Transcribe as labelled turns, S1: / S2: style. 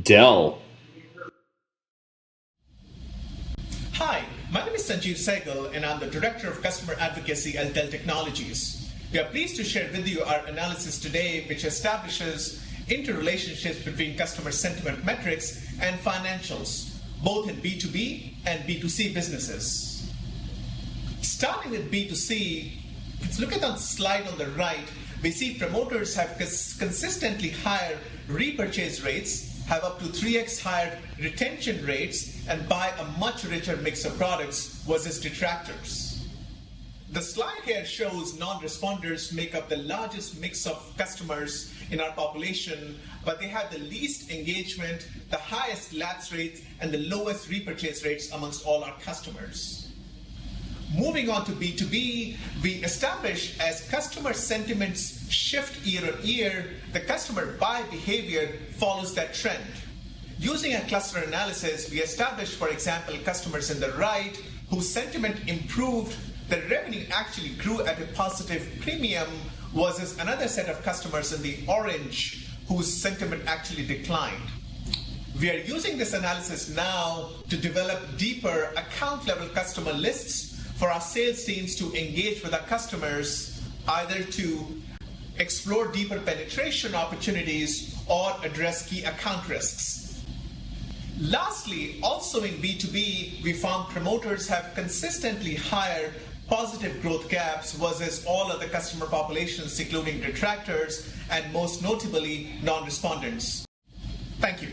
S1: Dell.
S2: Hi, my name is Sanjeev Sehgal, and I'm the Director of Customer Advocacy at Dell Technologies. We are pleased to share with you our analysis today, which establishes interrelationships between customer sentiment metrics and financials, both in B2B and B2C businesses. Starting with B2C, let's look at the slide on the right. We see promoters have consistently higher repurchase rates, have up to 3x higher retention rates, and buy a much richer mix of products versus detractors. The slide here shows non-responders make up the largest mix of customers in our population, but they have the least engagement, the highest lapse rates, and the lowest repurchase rates amongst all our customers. Moving on to B2B, we establish as customer sentiments shift year on year, the customer buy behavior follows that trend. Using a cluster analysis, we established, for example, customers in the right whose sentiment improved, the revenue actually grew at a positive premium, versus another set of customers in the orange whose sentiment actually declined. We are using this analysis now to develop deeper account-level customer lists for our sales teams to engage with our customers, either to explore deeper penetration opportunities or address key account risks. Lastly, also in B2B, we found promoters have consistently higher positive growth gaps versus all other customer populations, including detractors and most notably non-respondents. Thank you.